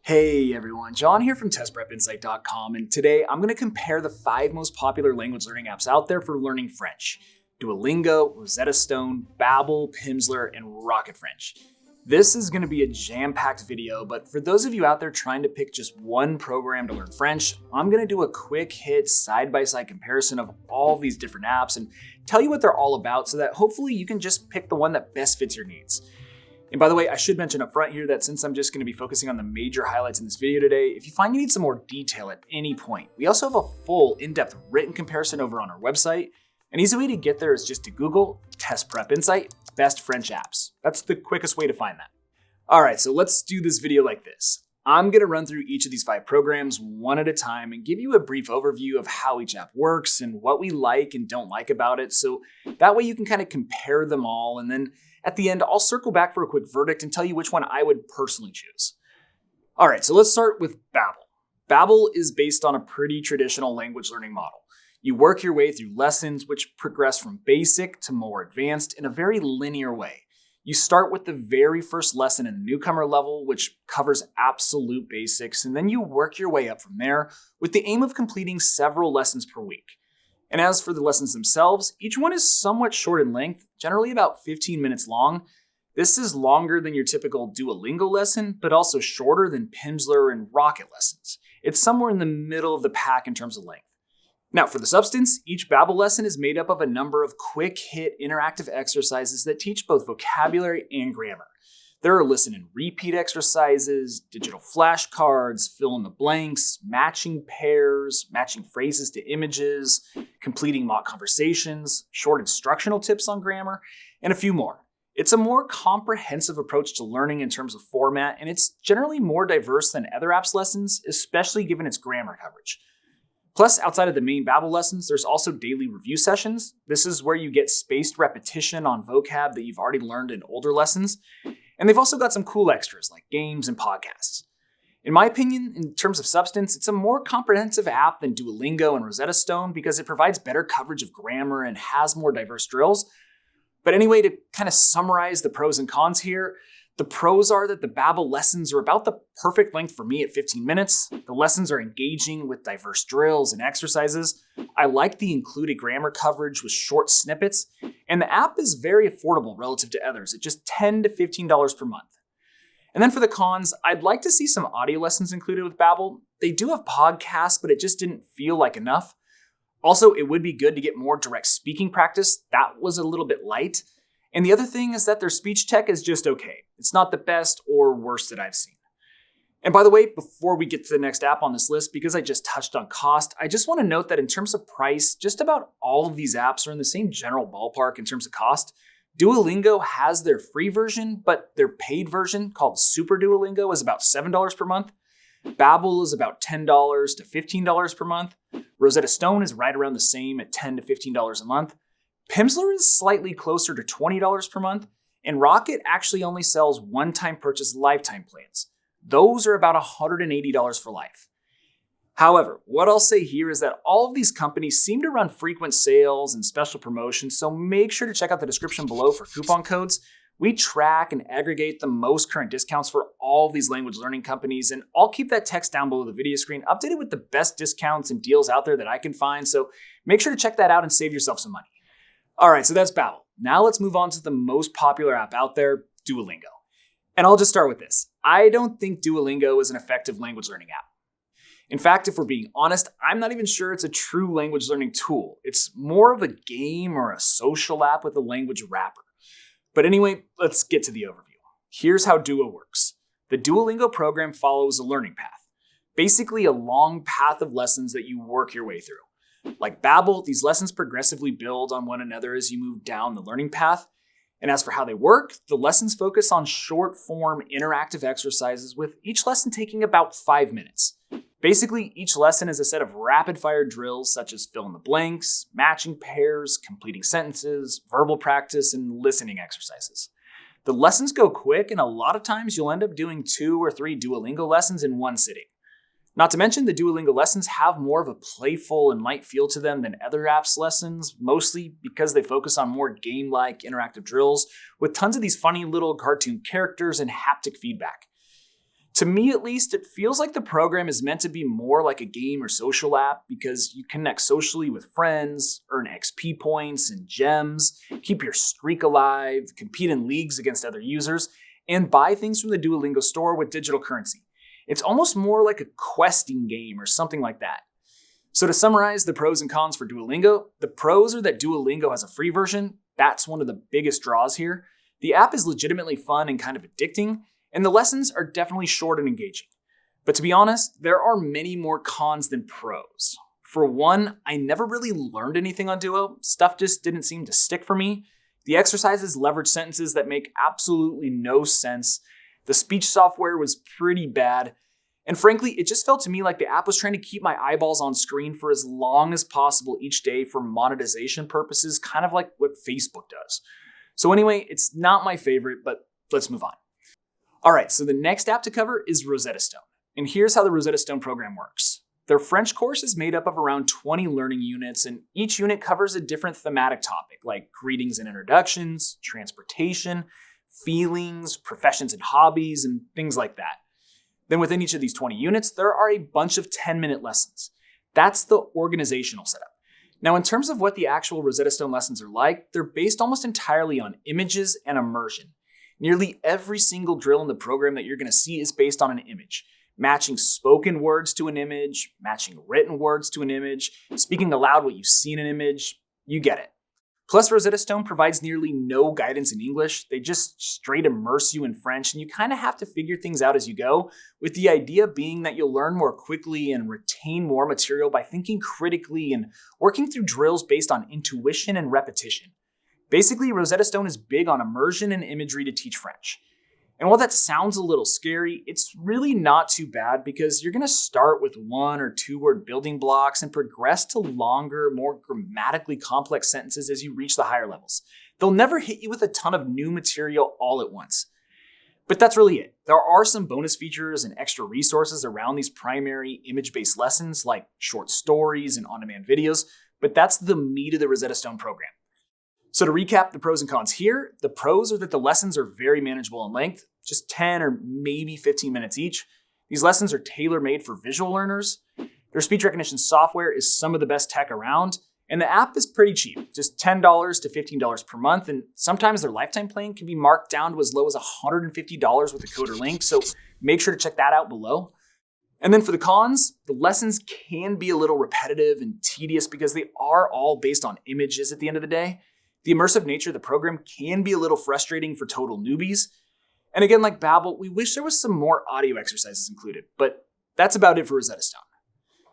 Hey everyone, John here from testprepinsight.com, and today I'm going to compare the 5 most popular language learning apps out there for learning French: Duolingo, Rosetta Stone, Babbel, Pimsleur, and Rocket French. This is going to be a jam-packed video, but for those of you out there trying to pick just one program to learn French, I'm going to do a quick hit side-by-side comparison of all these different apps and tell you what they're all about so that hopefully you can just pick the one that best fits your needs. And by the way, I should mention up front here that since I'm just going to be focusing on the major highlights in this video today, if you find you need some more detail at any point, we also have a full in-depth written comparison over on our website. An easy way to get there is just to Google Test Prep Insight Best French Apps. That's the quickest way to find that. All right, so let's do this video like this. I'm going to run through each of these 5 programs one at a time and give you a brief overview of how each app works and what we like and don't like about it. So that way you can kind of compare them all, and then at the end, I'll circle back for a quick verdict and tell you which one I would personally choose. All right, so let's start with Babbel. Babbel is based on a pretty traditional language learning model. You work your way through lessons which progress from basic to more advanced in a very linear way. You start with the very first lesson in the newcomer level, which covers absolute basics, and then you work your way up from there with the aim of completing several lessons per week. And as for the lessons themselves, each one is somewhat short in length, generally about 15 minutes long. This is longer than your typical Duolingo lesson, but also shorter than Pimsleur and Rocket lessons. It's somewhere in the middle of the pack in terms of length. Now, for the substance, each Babbel lesson is made up of a number of quick-hit interactive exercises that teach both vocabulary and grammar. There are listen and repeat exercises, digital flashcards, fill in the blanks, matching pairs, matching phrases to images, completing mock conversations, short instructional tips on grammar, and a few more. It's a more comprehensive approach to learning in terms of format, and it's generally more diverse than other apps' lessons, especially given its grammar coverage. Plus, outside of the main Babbel lessons, there's also daily review sessions. This is where you get spaced repetition on vocab that you've already learned in older lessons. And they've also got some cool extras like games and podcasts. In my opinion, in terms of substance, it's a more comprehensive app than Duolingo and Rosetta Stone because it provides better coverage of grammar and has more diverse drills. But anyway, to kind of summarize the pros and cons here, the pros are that the Babbel lessons are about the perfect length for me at 15 minutes. The lessons are engaging with diverse drills and exercises. I like the included grammar coverage with short snippets. And the app is very affordable relative to others at just $10 to $15 per month. And then for the cons, I'd like to see some audio lessons included with Babbel. They do have podcasts, but it just didn't feel like enough. Also, it would be good to get more direct speaking practice. That was a little bit light. And the other thing is that their speech tech is just okay. It's not the best or worst that I've seen. And by the way, before we get to the next app on this list, because I just touched on cost, I just want to note that in terms of price, just about all of these apps are in the same general ballpark in terms of cost. Duolingo has their free version, but their paid version, called Super Duolingo, is about $7 per month. Babbel is about $10 to $15 per month. Rosetta Stone is right around the same at $10 to $15 a month. Pimsleur is slightly closer to $20 per month, and Rocket actually only sells one-time purchase lifetime plans. Those are about $180 for life. However, what I'll say here is that all of these companies seem to run frequent sales and special promotions, so make sure to check out the description below for coupon codes. We track and aggregate the most current discounts for all of these language learning companies, and I'll keep that text down below the video screen updated with the best discounts and deals out there that I can find, so make sure to check that out and save yourself some money. All right, so that's Babbel. Now let's move on to the most popular app out there, Duolingo. And I'll just start with this. I don't think Duolingo is an effective language learning app. In fact, if we're being honest, I'm not even sure it's a true language learning tool. It's more of a game or a social app with a language wrapper. But anyway, let's get to the overview. Here's how Duo works. The Duolingo program follows a learning path, basically a long path of lessons that you work your way through. Like Babbel, these lessons progressively build on one another as you move down the learning path. And as for how they work, the lessons focus on short-form interactive exercises with each lesson taking about 5 minutes. Basically, each lesson is a set of rapid-fire drills such as fill in the blanks, matching pairs, completing sentences, verbal practice, and listening exercises. The lessons go quick, and a lot of times you'll end up doing 2 or 3 Duolingo lessons in one sitting. Not to mention, the Duolingo lessons have more of a playful and light feel to them than other apps' lessons, mostly because they focus on more game-like interactive drills with tons of these funny little cartoon characters and haptic feedback. To me, at least, it feels like the program is meant to be more like a game or social app because you connect socially with friends, earn XP points and gems, keep your streak alive, compete in leagues against other users, and buy things from the Duolingo store with digital currency. It's almost more like a questing game or something like that. So to summarize the pros and cons for Duolingo, the pros are that Duolingo has a free version. That's one of the biggest draws here. The app is legitimately fun and kind of addicting, and the lessons are definitely short and engaging. But to be honest, there are many more cons than pros. For one, I never really learned anything on Duo. Stuff just didn't seem to stick for me. The exercises leverage sentences that make absolutely no sense. The speech software was pretty bad. And frankly, it just felt to me like the app was trying to keep my eyeballs on screen for as long as possible each day for monetization purposes, kind of like what Facebook does. So anyway, it's not my favorite, but let's move on. All right, so the next app to cover is Rosetta Stone. And here's how the Rosetta Stone program works. Their French course is made up of around 20 learning units, and each unit covers a different thematic topic like greetings and introductions, transportation, feelings, professions and hobbies, and things like that. Then within each of these 20 units, there are a bunch of 10-minute lessons. That's the organizational setup. Now, in terms of what the actual Rosetta Stone lessons are like, they're based almost entirely on images and immersion. Nearly every single drill in the program that you're going to see is based on an image, matching spoken words to an image, matching written words to an image, speaking aloud what you see in an image. You get it. Plus, Rosetta Stone provides nearly no guidance in English. They just straight immerse you in French, and you kind of have to figure things out as you go, with the idea being that you'll learn more quickly and retain more material by thinking critically and working through drills based on intuition and repetition. Basically, Rosetta Stone is big on immersion and imagery to teach French. And while that sounds a little scary, it's really not too bad because you're going to start with 1 or 2 word building blocks and progress to longer, more grammatically complex sentences as you reach the higher levels. They'll never hit you with a ton of new material all at once. But that's really it. There are some bonus features and extra resources around these primary image-based lessons like short stories and on-demand videos, but that's the meat of the Rosetta Stone program. So to recap the pros and cons here, the pros are that the lessons are very manageable in length, just 10 or maybe 15 minutes each. These lessons are tailor-made for visual learners. Their speech recognition software is some of the best tech around, and the app is pretty cheap, just $10 to $15 per month, and sometimes their lifetime plan can be marked down to as low as $150 with a code or link, so make sure to check that out below. And then for the cons, the lessons can be a little repetitive and tedious because they are all based on images at the end of the day. The immersive nature of the program can be a little frustrating for total newbies. And again, like Babbel, we wish there was some more audio exercises included, but that's about it for Rosetta Stone.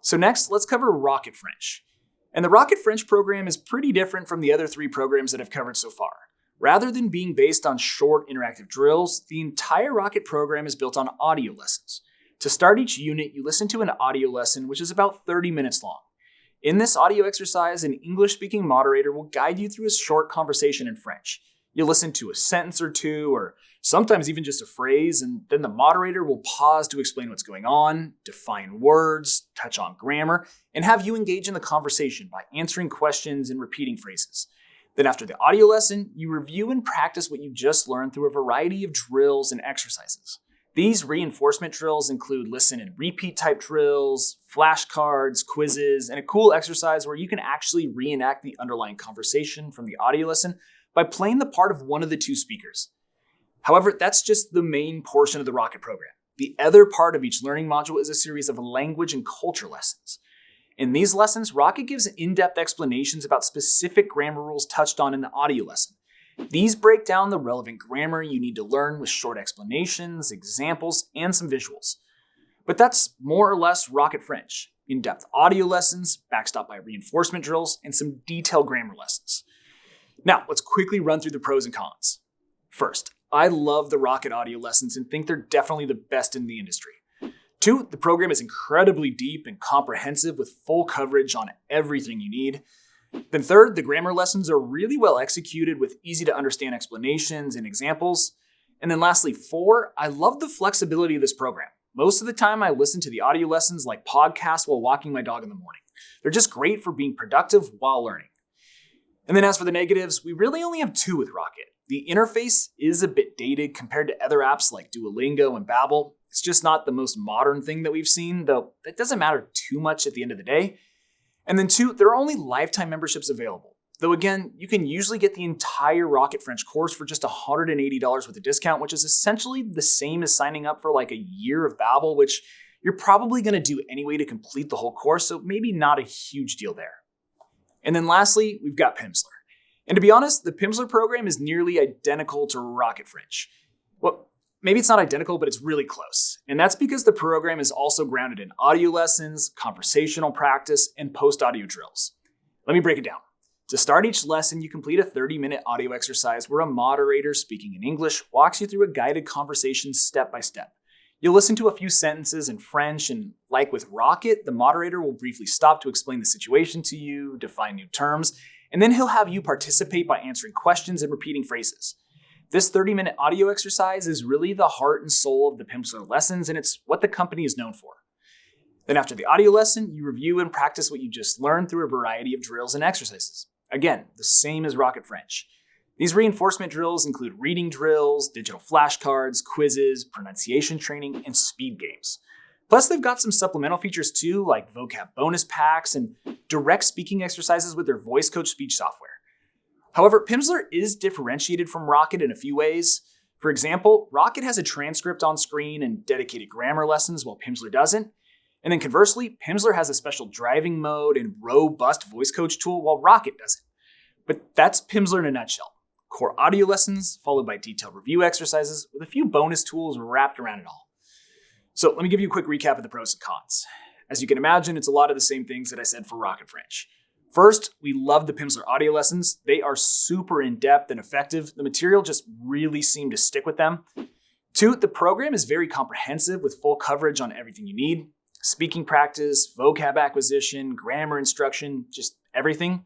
So next, let's cover Rocket French. And the Rocket French program is pretty different from the other 3 programs that I've covered so far. Rather than being based on short interactive drills, the entire Rocket program is built on audio lessons. To start each unit, you listen to an audio lesson, which is about 30 minutes long. In this audio exercise, an English-speaking moderator will guide you through a short conversation in French. You'll listen to a sentence or 2, or sometimes even just a phrase, and then the moderator will pause to explain what's going on, define words, touch on grammar, and have you engage in the conversation by answering questions and repeating phrases. Then after the audio lesson, you review and practice what you just learned through a variety of drills and exercises. These reinforcement drills include listen and repeat type drills, flashcards, quizzes, and a cool exercise where you can actually reenact the underlying conversation from the audio lesson by playing the part of one of the 2 speakers. However, that's just the main portion of the Rocket program. The other part of each learning module is a series of language and culture lessons. In these lessons, Rocket gives in-depth explanations about specific grammar rules touched on in the audio lesson. These break down the relevant grammar you need to learn with short explanations, examples, and some visuals. But that's more or less Rocket French. In-depth audio lessons, backstopped by reinforcement drills, and some detailed grammar lessons. Now, let's quickly run through the pros and cons. First, I love the Rocket audio lessons and think they're definitely the best in the industry. 2, the program is incredibly deep and comprehensive with full coverage on everything you need. Then 3rd, the grammar lessons are really well executed with easy to understand explanations and examples. And then lastly, 4, I love the flexibility of this program. Most of the time I listen to the audio lessons like podcasts while walking my dog in the morning. They're just great for being productive while learning. And then as for the negatives, we really only have 2 with Rocket. The interface is a bit dated compared to other apps like Duolingo and Babbel. It's just not the most modern thing that we've seen, though that doesn't matter too much at the end of the day. And then 2, there are only lifetime memberships available. Though again, you can usually get the entire Rocket French course for just $180 with a discount, which is essentially the same as signing up for like a year of Babbel, which you're probably going to do anyway to complete the whole course, so maybe not a huge deal there. And then lastly, we've got Pimsleur. And to be honest, the Pimsleur program is nearly identical to Rocket French. Well, maybe it's not identical, but it's really close. And that's because the program is also grounded in audio lessons, conversational practice, and post-audio drills. Let me break it down. To start each lesson, you complete a 30-minute audio exercise where a moderator speaking in English walks you through a guided conversation step by step. You'll listen to a few sentences in French, and like with Rocket, the moderator will briefly stop to explain the situation to you, define new terms, and then he'll have you participate by answering questions and repeating phrases. This 30-minute audio exercise is really the heart and soul of the Pimsleur lessons, and it's what the company is known for. Then after the audio lesson, you review and practice what you just learned through a variety of drills and exercises. Again, the same as Rocket French. These reinforcement drills include reading drills, digital flashcards, quizzes, pronunciation training, and speed games. Plus, they've got some supplemental features too, like vocab bonus packs and direct speaking exercises with their voice coach speech software. However, Pimsleur is differentiated from Rocket in a few ways. For example, Rocket has a transcript on screen and dedicated grammar lessons, while Pimsleur doesn't. And then conversely, Pimsleur has a special driving mode and robust voice coach tool, while Rocket doesn't. But that's Pimsleur in a nutshell. Core audio lessons, followed by detailed review exercises, with a few bonus tools wrapped around it all. So let me give you a quick recap of the pros and cons. As you can imagine, it's a lot of the same things that I said for Rocket French. First, we love the Pimsleur audio lessons. They are super in-depth and effective. The material just really seemed to stick with them. 2, the program is very comprehensive with full coverage on everything you need. Speaking practice, vocab acquisition, grammar instruction, just everything.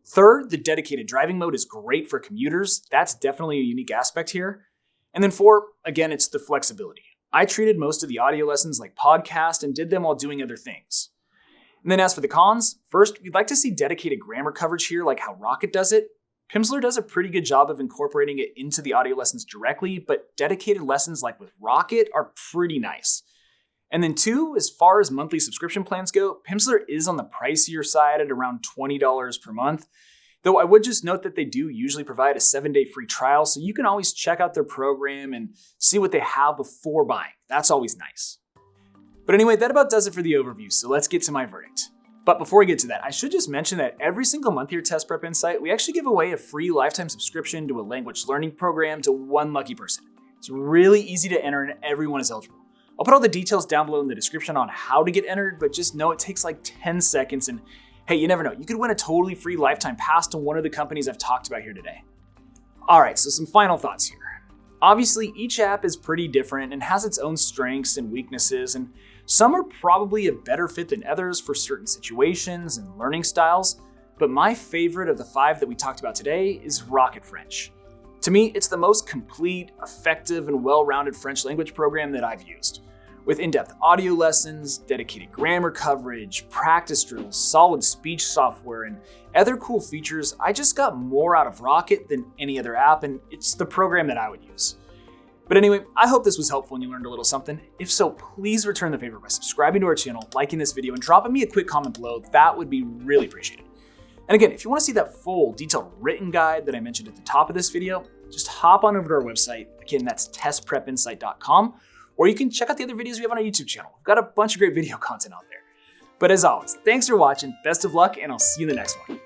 3rd, the dedicated driving mode is great for commuters. That's definitely a unique aspect here. And then 4, again, it's the flexibility. I treated most of the audio lessons like podcast and did them while doing other things. And then as for the cons, first, we'd like to see dedicated grammar coverage here like how Rocket does it. Pimsleur does a pretty good job of incorporating it into the audio lessons directly, but dedicated lessons like with Rocket are pretty nice. And then 2, as far as monthly subscription plans go, Pimsleur is on the pricier side at around $20 per month. Though I would just note that they do usually provide a 7-day free trial, so you can always check out their program and see what they have before buying. That's always nice. But anyway, that about does it for the overview, so let's get to my verdict. But before we get to that, I should just mention that every single month here at Test Prep Insight, we actually give away a free lifetime subscription to a language learning program to one lucky person. It's really easy to enter and everyone is eligible. I'll put all the details down below in the description on how to get entered, but just know it takes like 10 seconds and hey, you never know, you could win a totally free lifetime pass to one of the companies I've talked about here today. All right, so some final thoughts here. Obviously, each app is pretty different and has its own strengths and weaknesses, and some are probably a better fit than others for certain situations and learning styles, but my favorite of the 5 that we talked about today is Rocket French. To me, it's the most complete, effective, and well-rounded French language program that I've used. With in-depth audio lessons, dedicated grammar coverage, practice drills, solid speech software, and other cool features, I just got more out of Rocket than any other app, and it's the program that I would use. But anyway, I hope this was helpful and you learned a little something. If so, please return the favor by subscribing to our channel, liking this video, and dropping me a quick comment below. That would be really appreciated. And again, if you want to see that full, detailed written guide that I mentioned at the top of this video, just hop on over to our website. Again, that's testprepinsight.com. Or you can check out the other videos we have on our YouTube channel. We've got a bunch of great video content out there. But as always, thanks for watching, best of luck, and I'll see you in the next one.